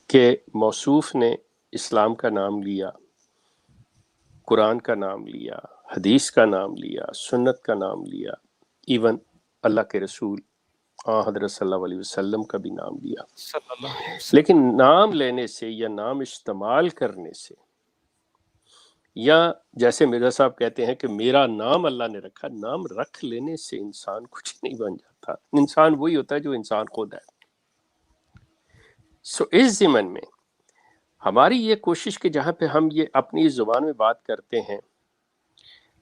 کہ موصوف نے اسلام کا نام لیا، قرآن کا نام لیا، حدیث کا نام لیا، سنت کا نام لیا، ایون اللہ کے رسول حضرت صلی اللہ علیہ وسلم کا بھی نام لیا. صلی اللہ علیہ وسلم. لیکن نام لینے سے یا نام استعمال کرنے سے، یا جیسے مرزا صاحب کہتے ہیں کہ میرا نام اللہ نے رکھا، نام رکھ لینے سے انسان کچھ نہیں بن جاتا. انسان وہی ہوتا ہے جو انسان خود ہے. سو اس ضمن میں ہماری یہ کوشش کہ جہاں پہ ہم یہ اپنی زبان میں بات کرتے ہیں،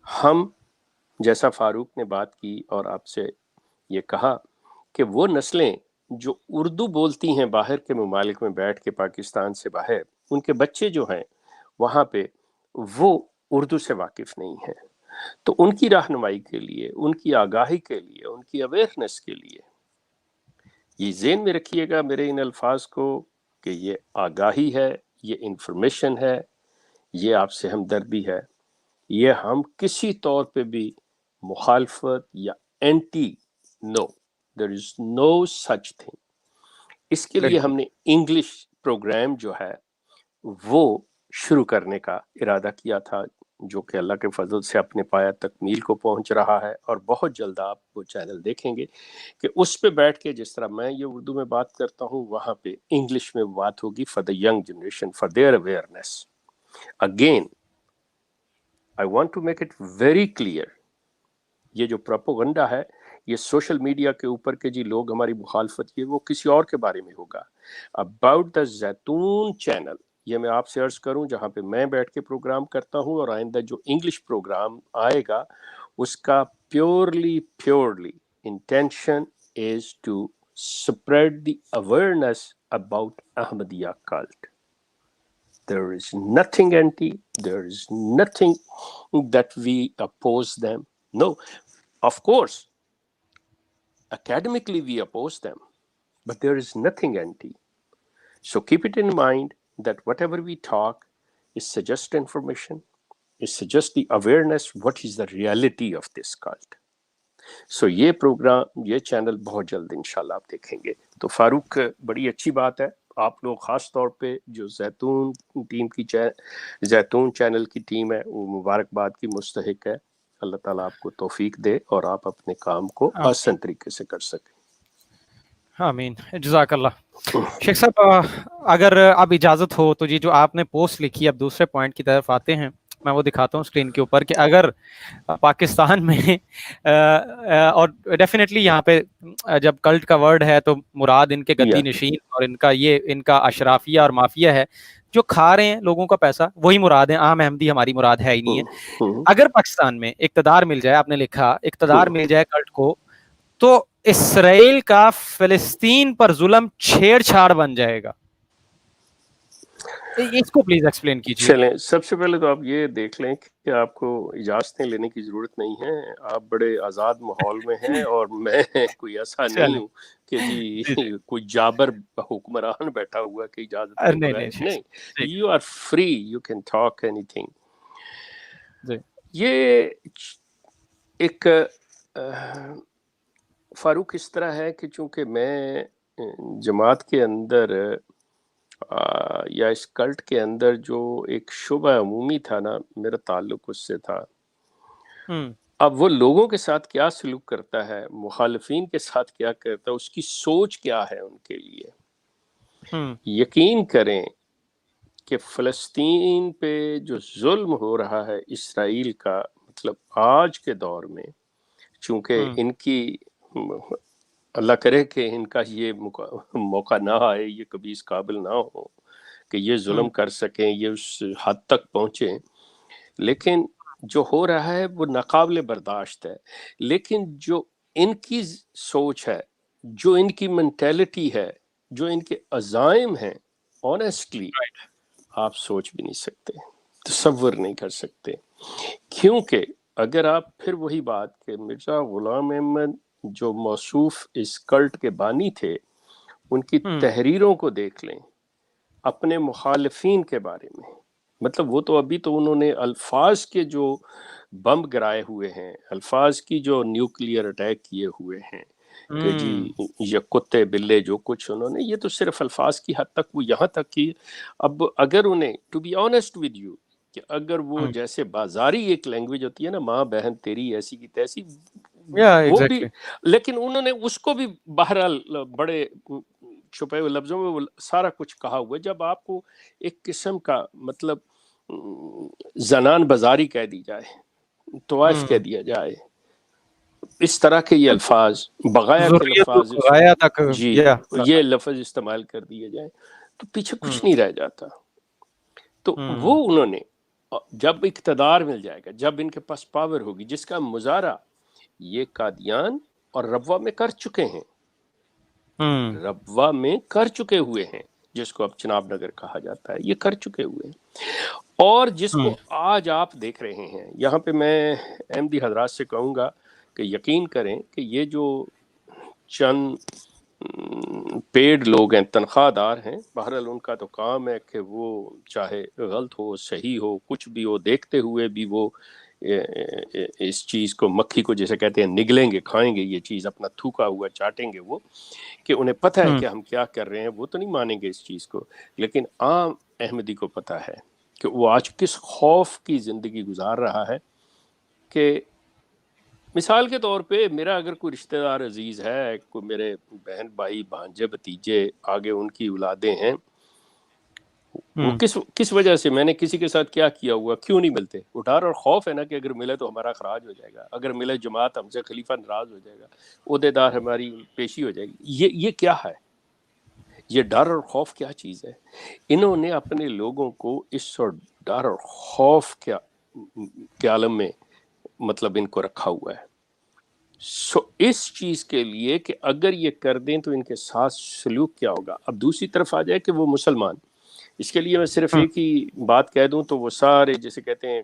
ہم جیسا فاروق نے بات کی اور آپ سے یہ کہا کہ وہ نسلیں جو اردو بولتی ہیں باہر کے ممالک میں بیٹھ کے، پاکستان سے باہر، ان کے بچے جو ہیں وہاں پہ وہ اردو سے واقف نہیں ہیں. تو ان کی رہنمائی کے لیے، ان کی آگاہی کے لیے، ان کی اویئرنیس کے لیے یہ ذہن میں رکھیے گا میرے ان الفاظ کو کہ یہ آگاہی ہے، یہ انفارمیشن ہے، یہ آپ سے ہمدردی ہے. یہ ہم کسی طور پہ بھی مخالفت یا اینٹی، نو، دیر از نو سچ تھنگ. اس کے لیے بالکل. ہم نے انگلش پروگرام جو ہے وہ شروع کرنے کا ارادہ کیا تھا، جو کہ اللہ کے فضل سے اپنے پایہ تکمیل کو پہنچ رہا ہے، اور بہت جلد آپ وہ چینل دیکھیں گے کہ اس پہ بیٹھ کے جس طرح میں یہ اردو میں بات کرتا ہوں، وہاں پہ انگلش میں بات ہوگی for the young generation, for their awareness. Again I want to make it very clear, یہ جو پروپیگنڈا ہے یہ سوشل میڈیا کے اوپر کے جی لوگ ہماری مخالفت کی، وہ کسی اور کے بارے میں ہوگا. اباؤٹ دا زیتون چینل، یہ میں آپ سے عرض کروں جہاں پہ میں بیٹھ کے پروگرام کرتا ہوں، اور آئندہ جو انگلش پروگرام آئے گا اس کا purely intention is to spread the awareness about Ahmadiyya cult. There is nothing anti, there is nothing that we oppose them. No, of course, academically we oppose them, but there is nothing anti. So keep it in mind that whatever we talk is suggest information, is suggest the awareness what is the reality of this cult. سو یہ programme, یہ channel بہت جلد انشاءاللہ آپ دیکھیں گے. تو فاروق، بڑی اچھی بات ہے، آپ لوگ خاص طور پہ جو زیتون ٹیم کی زیتون چینل کی ٹیم ہے وہ مبارکباد کی مستحق ہے. اللہ تعالیٰ آپ کو توفیق دے اور آپ اپنے کام کو آسان طریقے سے کر سکیں. آمین. جزاک اللہ. شیخ صاحب اگر اب اجازت ہو تو یہ جو آپ نے پوسٹ لکھی، اب دوسرے پوائنٹ کی طرف آتے ہیں. میں وہ دکھاتا ہوں اسکرین کے اوپر کہ اگر پاکستان میں اور ڈیفینیٹلی یہاں پہ جب کلٹ کا ورڈ ہے تو مراد ان کے گدی نشین اور ان کا اشرافیہ اور مافیا ہے جو کھا رہے ہیں لوگوں کا پیسہ، وہی مراد ہے. عام احمدی ہماری مراد ہے ہی نہیں ہے. اگر پاکستان میں اقتدار مل جائے، آپ نے لکھا اقتدار مل جائے کلٹ کو، تو اسرائیل کا فلسطین پر ظلم چھیڑ چھاڑ بن جائے گا. اس کو پلیز ایکسپلین کیجیے. چلیں، سب سے پہلے تو آپ یہ دیکھ لیں کہ آپ کو اجازتیں لینے کی ضرورت نہیں ہے. آپ بڑے آزاد ماحول میں ہیں، اور میں کوئی ایسا نہیں ہوں کہ جی کوئی جابر حکمران بیٹھا ہوا کہ اجازت کے بغیر. نہیں، you are free, you can talk anything. یہ ایک فاروق اس طرح ہے کہ چونکہ میں جماعت کے اندر یا اس کلٹ کے اندر جو ایک شعبہ عمومی تھا نا، میرا تعلق اس سے تھا. اب وہ لوگوں کے ساتھ کیا سلوک کرتا ہے، مخالفین کے ساتھ کیا کرتا ہے، اس کی سوچ کیا ہے ان کے لیے. یقین کریں کہ فلسطین پہ جو ظلم ہو رہا ہے اسرائیل کا، مطلب آج کے دور میں، چونکہ ان کی اللہ کرے کہ ان کا یہ موقع نہ آئے، یہ کبھی اس قابل نہ ہو کہ یہ ظلم کر سکیں، یہ اس حد تک پہنچیں، لیکن جو ہو رہا ہے وہ ناقابل برداشت ہے. لیکن جو ان کی سوچ ہے، جو ان کی مینٹیلٹی ہے، جو ان کے عزائم ہیں، آنیسٹلی آپ سوچ بھی نہیں سکتے، تصور نہیں کر سکتے. کیونکہ اگر آپ پھر وہی بات کہ مرزا غلام احمد جو موصوف اس کلٹ کے بانی تھے، ان کی تحریروں کو دیکھ لیں اپنے مخالفین کے بارے میں، مطلب وہ تو ابھی تو انہوں نے الفاظ کے جو بم گرائے ہوئے ہیں، الفاظ کی جو نیوکلیئر اٹیک کیے ہوئے ہیں، کہ جی یہ کتے بلے جو کچھ انہوں نے، یہ تو صرف الفاظ کی حد تک، وہ یہاں تک کہ اب اگر انہیں to be honest with you کہ اگر وہ جیسے بازاری ایک لینگویج ہوتی ہے نا، ماں بہن تیری ایسی کی تیسی، وہ بھی، لیکن انہوں نے اس کو بھی بہرحال بڑے چھپے ہوئے لفظوں میں وہ سارا کچھ کہا ہوا ہے. جب آپ کو ایک قسم کا مطلب زنان بازاری کہہ دی جائے، طوائف کہہ دیا جائے، اس طرح کے یہ الفاظ، بغایا کے الفاظ، جی یہ لفظ استعمال کر دیے جائیں تو پیچھے کچھ نہیں رہ جاتا. تو وہ انہوں نے جب اقتدار مل جائے گا، جب ان کے پاس پاور ہوگی، جس کا مظاہرہ یہ قادیان اور ربوہ میں کر چکے ہیں، ربوہ میں کر چکے ہوئے ہیں، جس کو اب چناب نگر کہا جاتا ہے، یہ کر چکے ہوئے ہیں، اور جس کو آج آپ دیکھ رہے ہیں. یہاں پہ میں احمدی حضرات سے کہوں گا کہ یقین کریں کہ یہ جو چند پیڈ لوگ ہیں، تنخواہ دار ہیں، بہرحال ان کا تو کام ہے کہ وہ چاہے غلط ہو صحیح ہو کچھ بھی ہو، دیکھتے ہوئے بھی وہ اس چیز کو، مکھی کو جیسے کہتے ہیں، نگلیں گے، کھائیں گے یہ چیز، اپنا تھوکا ہوا چاٹیں گے وہ، کہ انہیں پتہ ہے کہ ہم کیا کر رہے ہیں. وہ تو نہیں مانیں گے اس چیز کو، لیکن عام احمدی کو پتہ ہے کہ وہ آج کس خوف کی زندگی گزار رہا ہے. کہ مثال کے طور پہ میرا اگر کوئی رشتہ دار عزیز ہے، کوئی میرے بہن بھائی بھانجے بھتیجے آگے ان کی اولادیں ہیں، وہ کس وجہ سے، میں نے کسی کے ساتھ کیا کیا ہوا، کیوں نہیں ملتے؟ وہ ڈر اور خوف ہے نا کہ اگر ملے تو ہمارا اخراج ہو جائے گا، اگر ملے جماعت ہم سے خلیفہ ناراض ہو جائے گا، عہدے دار ہماری پیشی ہو جائے گی. یہ کیا ہے؟ یہ ڈر اور خوف کیا چیز ہے؟ انہوں نے اپنے لوگوں کو اس اور ڈر اور خوف کے عالم میں مطلب ان کو رکھا ہوا ہے. اس چیز کے لیے کہ اگر یہ کر دیں تو ان کے ساتھ سلوک کیا ہوگا. اب دوسری طرف آ جائے کہ وہ مسلمان، اس کے لیے میں صرف ایک ہی بات کہہ دوں تو وہ سارے جیسے کہتے ہیں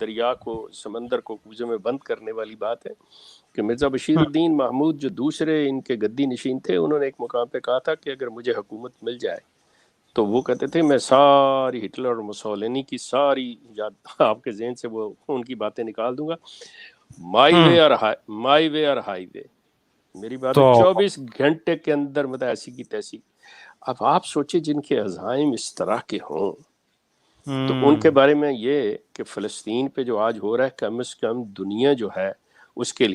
دریا کو، سمندر کو کوزے میں بند کرنے والی بات ہے کہ مرزا بشیر الدین محمود جو دوسرے ان کے گدی نشین تھے، انہوں نے ایک مقام پہ کہا تھا کہ اگر مجھے حکومت مل جائے تو وہ کہتے تھے میں ساری ہٹلر اور مسولینی کی ساری یاد آپ کے ذہن سے وہ ان کی باتیں نکال دوں گا. مائی وے اور ہائی وے، میری بات ہے 24 گھنٹے کے اندر مطلب ایسی کی تیسی. اب آپ سوچیں جن کے عزائم اس طرح کے ہوں تو ان کے بارے میں یہ کہ فلسطین پہ جو آج ہو رہا ہے، کم از کم دنیا جو ہے اس کے لیے